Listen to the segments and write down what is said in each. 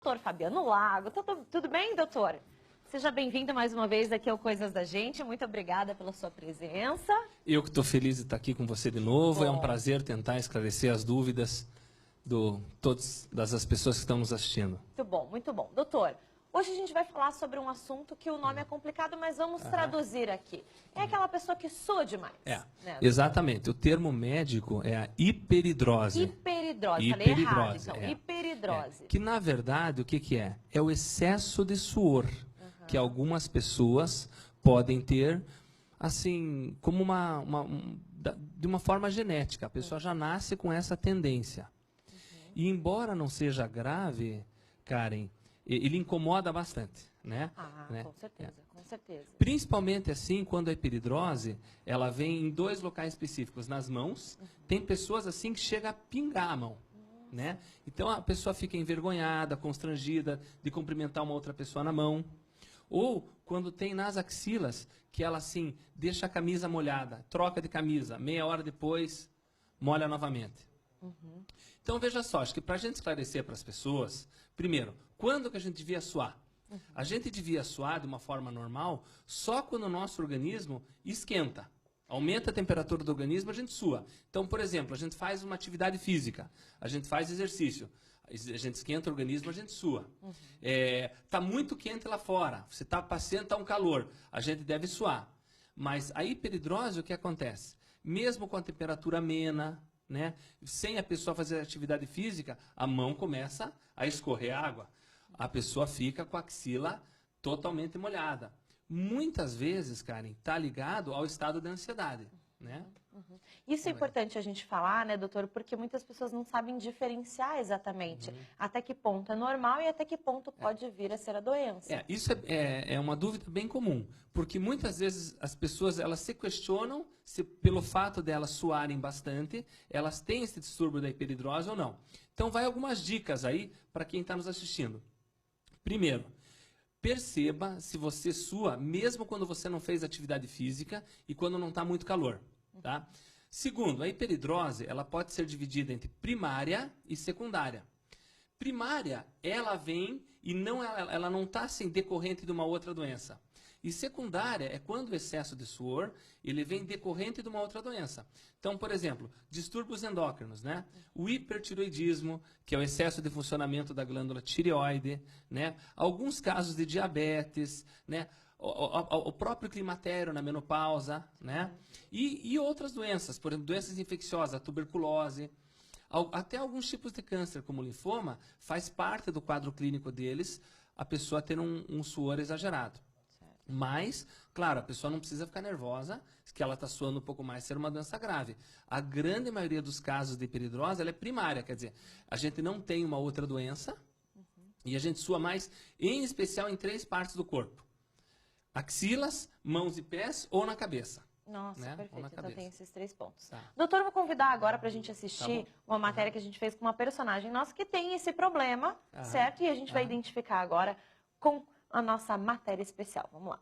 doutor Fabiano Lago. Tudo bem, doutor? Seja bem-vindo mais uma vez aqui ao Coisas da Gente. Muito obrigada pela sua presença. Eu que estou feliz de estar aqui com você de novo. Bom. É um prazer tentar esclarecer as dúvidas das pessoas que estão nos assistindo. Muito bom, muito bom. Doutor, hoje a gente vai falar sobre um assunto que o nome é complicado, mas vamos traduzir aqui. É aquela pessoa que sua demais. Né? Exatamente. O termo médico é a hiperidrose. Hiperidrose. Falei errado, então. Hiperidrose. Que, na verdade, o que é? É o excesso de suor que algumas pessoas podem ter, assim, como de uma forma genética. A pessoa já nasce com essa tendência. E, embora não seja grave, Karen, ele incomoda bastante, né? Com certeza, com certeza. Principalmente assim, quando a hiperidrose, ela vem em dois locais específicos, nas mãos. Tem pessoas assim que chega a pingar a mão, né? Então a pessoa fica envergonhada, constrangida de cumprimentar uma outra pessoa na mão. Ou quando tem nas axilas, que ela assim, deixa a camisa molhada, troca de camisa, meia hora depois, molha novamente. Então, veja só, acho que para a gente esclarecer para as pessoas, primeiro, quando que a gente devia suar? A gente devia suar de uma forma normal só quando o nosso organismo esquenta. Aumenta a temperatura do organismo, a gente sua. Então, por exemplo, a gente faz uma atividade física, a gente faz exercício, a gente esquenta o organismo, a gente sua. Está muito quente lá fora, você está passeando, está um calor, a gente deve suar. Mas a hiperidrose, o que acontece? Mesmo com a temperatura amena, né? Sem a pessoa fazer atividade física, a mão começa a escorrer água. A pessoa fica com a axila totalmente molhada. Muitas vezes, Karen, está ligado ao estado de ansiedade, né? Isso é importante a gente falar, né, doutor? Porque muitas pessoas não sabem diferenciar exatamente até que ponto é normal e até que ponto pode vir a ser a doença. Isso é uma dúvida bem comum, porque muitas vezes as pessoas elas se questionam se pelo fato de elas suarem bastante, elas têm esse distúrbio da hiperidrose ou não. Então vai algumas dicas aí para quem está nos assistindo. Primeiro, perceba se você sua mesmo quando você não fez atividade física e quando não está muito calor. Tá? Segundo, a hiperidrose ela pode ser dividida entre primária e secundária. Primária, ela vem e ela não está assim, decorrente de uma outra doença. E secundária é quando o excesso de suor ele vem decorrente de uma outra doença. Então, por exemplo, distúrbios endócrinos, né? O hipertiroidismo, que é o excesso de funcionamento da glândula tireoide, né? Alguns casos de diabetes, né? O próprio climatério na menopausa, né? E outras doenças, por exemplo, doenças infecciosas, a tuberculose, até alguns tipos de câncer, como o linfoma, faz parte do quadro clínico deles a pessoa ter um suor exagerado. Mas, claro, a pessoa não precisa ficar nervosa, que ela está suando um pouco mais, ser uma doença grave. A grande maioria dos casos de hiperidrose ela é primária, quer dizer, a gente não tem uma outra doença e a gente sua mais, em especial, em 3 partes do corpo. Axilas, mãos e pés ou na cabeça. Nossa, né? perfeito. Então tem esses 3 pontos. Tá. Doutor, eu vou convidar agora para a gente assistir uma matéria que a gente fez com uma personagem nossa que tem esse problema, certo? E a gente vai identificar agora com a nossa matéria especial. Vamos lá.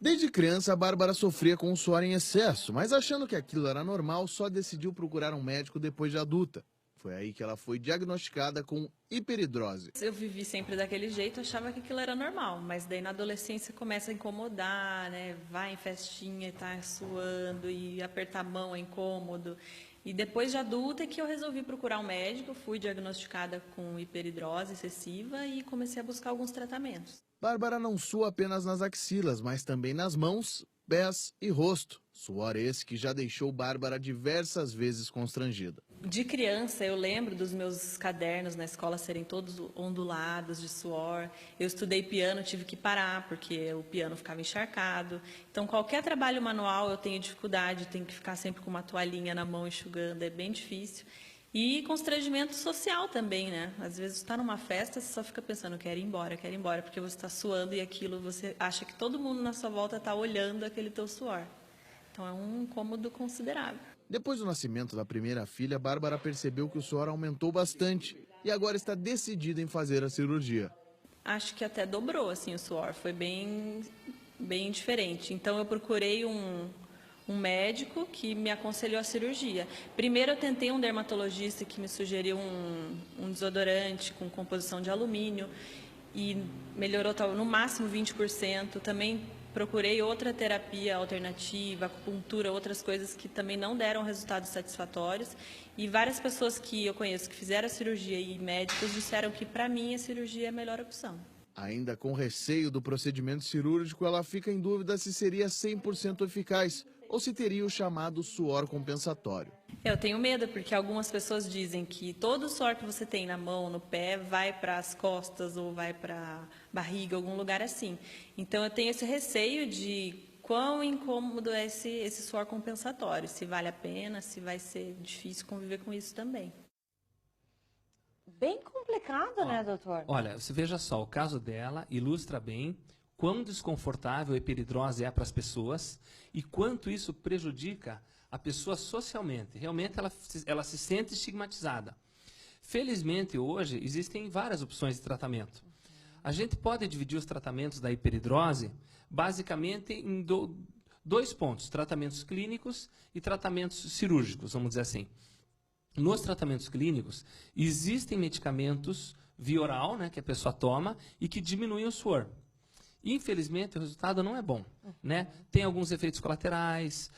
Desde criança, a Bárbara sofria com suor em excesso, mas achando que aquilo era normal, só decidiu procurar um médico depois de adulta. Foi aí que ela foi diagnosticada com hiperidrose. Eu vivi sempre daquele jeito, achava que aquilo era normal, mas daí na adolescência começa a incomodar, né? Vai em festinha e tá suando e apertar a mão é incômodo. E depois de adulta é que eu resolvi procurar um médico, fui diagnosticada com hiperidrose excessiva e comecei a buscar alguns tratamentos. Bárbara não sua apenas nas axilas, mas também nas mãos, pés e rosto. Suor esse que já deixou Bárbara diversas vezes constrangida. De criança, eu lembro dos meus cadernos na escola serem todos ondulados de suor. Eu estudei piano, tive que parar, porque o piano ficava encharcado. Então, qualquer trabalho manual eu tenho dificuldade, tenho que ficar sempre com uma toalhinha na mão enxugando, é bem difícil. E constrangimento social também, né? Às vezes você está numa festa, você só fica pensando, quero ir embora, porque você está suando e aquilo, você acha que todo mundo na sua volta está olhando aquele teu suor. Então é um incômodo considerável. Depois do nascimento da primeira filha, Bárbara percebeu que o suor aumentou bastante e agora está decidida em fazer a cirurgia. Acho que até dobrou assim, o suor, foi bem diferente. Então eu procurei um um médico que me aconselhou a cirurgia. Primeiro eu tentei um dermatologista que me sugeriu um desodorante com composição de alumínio e melhorou no máximo 20%. Também procurei outra terapia alternativa, acupuntura, outras coisas que também não deram resultados satisfatórios. E várias pessoas que eu conheço que fizeram a cirurgia e médicos disseram que para mim a cirurgia é a melhor opção. Ainda com receio do procedimento cirúrgico, ela fica em dúvida se seria 100% eficaz ou se teria o chamado suor compensatório. Eu tenho medo, porque algumas pessoas dizem que todo o suor que você tem na mão, no pé, vai para as costas ou vai para a barriga, algum lugar assim. Então eu tenho esse receio de quão incômodo é esse suor compensatório, se vale a pena, se vai ser difícil conviver com isso também. Bem complicado, né, doutor? Olha, você veja só, o caso dela ilustra bem quão desconfortável a hiperidrose é para as pessoas e quanto isso prejudica a pessoa socialmente. Realmente ela se sente estigmatizada. Felizmente, hoje, existem várias opções de tratamento. A gente pode dividir os tratamentos da hiperidrose basicamente em dois pontos, tratamentos clínicos e tratamentos cirúrgicos, vamos dizer assim. Nos tratamentos clínicos, existem medicamentos via oral, né, que a pessoa toma e que diminuem o suor. Infelizmente, o resultado não é bom, né? Tem alguns efeitos colaterais,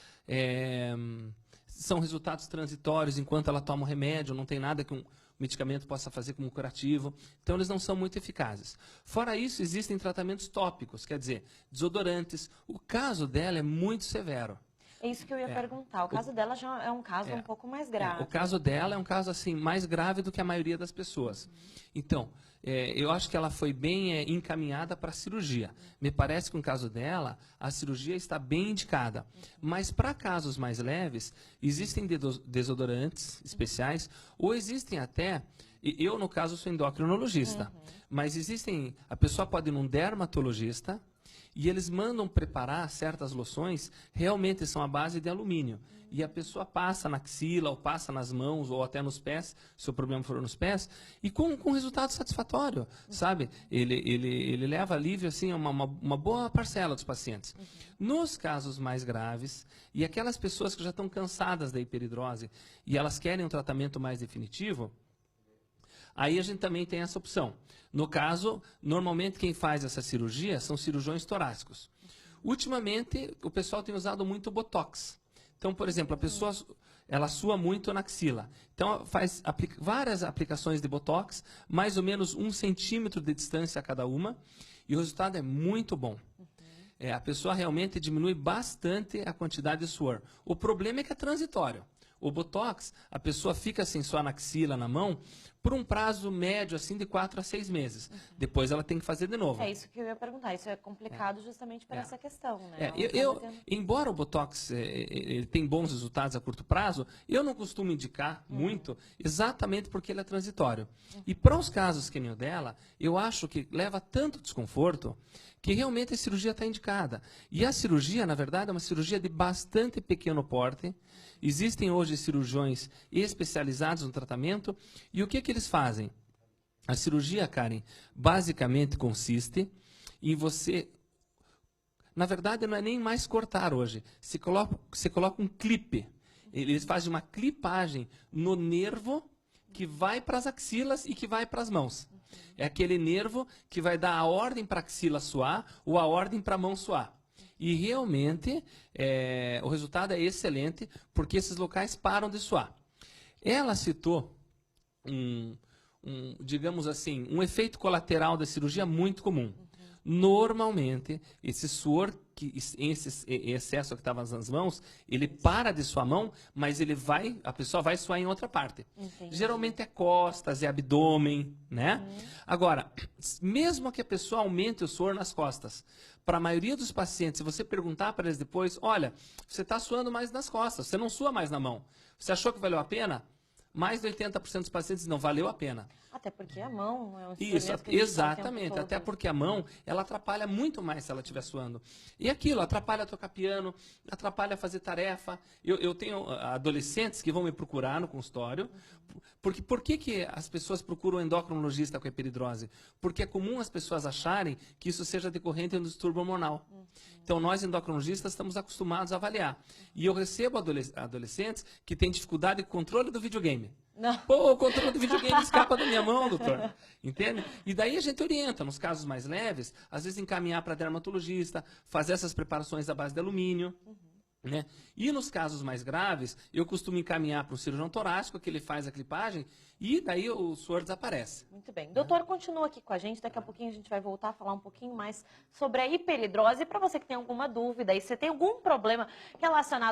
são resultados transitórios enquanto ela toma o remédio, não tem nada que um medicamento possa fazer como curativo, então eles não são muito eficazes. Fora isso, existem tratamentos tópicos, quer dizer, desodorantes. O caso dela é muito severo. É isso que eu ia perguntar. O caso dela já é um caso um pouco mais grave. O caso dela é um caso assim mais grave do que a maioria das pessoas. Então, eu acho que ela foi bem encaminhada para a cirurgia. Me parece que no caso dela, a cirurgia está bem indicada. Mas para casos mais leves, existem desodorantes especiais ou existem até... Eu, no caso, sou endocrinologista. Mas existem... A pessoa pode ir num dermatologista... E eles mandam preparar certas loções, realmente são à base de alumínio. E a pessoa passa na axila, ou passa nas mãos, ou até nos pés, se o problema for nos pés, e com resultado satisfatório, sabe? Ele leva alívio, assim, a uma boa parcela dos pacientes. Nos casos mais graves, e aquelas pessoas que já estão cansadas da hiperidrose, e elas querem um tratamento mais definitivo, aí a gente também tem essa opção. No caso, normalmente quem faz essa cirurgia são cirurgiões torácicos. Ultimamente, o pessoal tem usado muito Botox. Então, por exemplo, a pessoa ela sua muito na axila. Então, faz várias aplicações de Botox, mais ou menos 1 centímetro de distância a cada uma, e o resultado é muito bom. A pessoa realmente diminui bastante a quantidade de suor. O problema é que é transitório. O Botox, a pessoa fica assim só na axila, na mão, por um prazo médio assim de 4 a 6 meses. Depois ela tem que fazer de novo. É isso que eu ia perguntar. Isso é complicado justamente por essa questão, né? Embora o Botox ele tem bons resultados a curto prazo, eu não costumo indicar muito, exatamente porque ele é transitório. E para os casos que nem o dela, eu acho que leva tanto desconforto que realmente a cirurgia está indicada. E a cirurgia, na verdade, é uma cirurgia de bastante pequeno porte. Existem hoje cirurgiões especializados no tratamento. E o que eles fazem? A cirurgia, Karen, basicamente consiste em você... Na verdade, não é nem mais cortar hoje. Você coloca um clipe. Eles fazem uma clipagem no nervo que vai para as axilas e que vai para as mãos. É aquele nervo que vai dar a ordem para a axila suar ou a ordem para a mão suar. E realmente o resultado é excelente porque esses locais param de suar. Ela citou digamos assim, um efeito colateral da cirurgia muito comum. Normalmente, esse suor, esse excesso que estava nas mãos, ele para de sua mão, mas a pessoa vai suar em outra parte. Entendi. Geralmente é costas, é abdômen, né? Agora, mesmo que a pessoa aumente o suor nas costas, para a maioria dos pacientes, se você perguntar para eles depois, olha, você está suando mais nas costas, você não sua mais na mão. Você achou que valeu a pena? mais de 80% dos pacientes não valeu a pena. Até porque a mão é um Isso, instrumento que a gente tá o tempo exatamente. todo. Até porque a mão, ela atrapalha muito mais se ela estiver suando. E aquilo, atrapalha tocar piano, atrapalha fazer tarefa. Eu tenho adolescentes que vão me procurar no consultório. Porque por que as pessoas procuram um endocrinologista com epiridrose? Porque é comum as pessoas acharem que isso seja decorrente de um distúrbio hormonal. Então, nós endocrinologistas estamos acostumados a avaliar. E eu recebo adolescentes que têm dificuldade com o controle do videogame. Não. Pô, o controle do videogame escapa da minha mão, doutor. Entende? E daí a gente orienta, nos casos mais leves, às vezes encaminhar para dermatologista, fazer essas preparações à base de alumínio. Né? E nos casos mais graves, eu costumo encaminhar para um cirurgião torácico, que ele faz a clipagem, e daí o suor desaparece. Muito bem. Doutor, continua aqui com a gente. Daqui a pouquinho a gente vai voltar a falar um pouquinho mais sobre a hiperidrose. E para você que tem alguma dúvida e você tem algum problema relacionado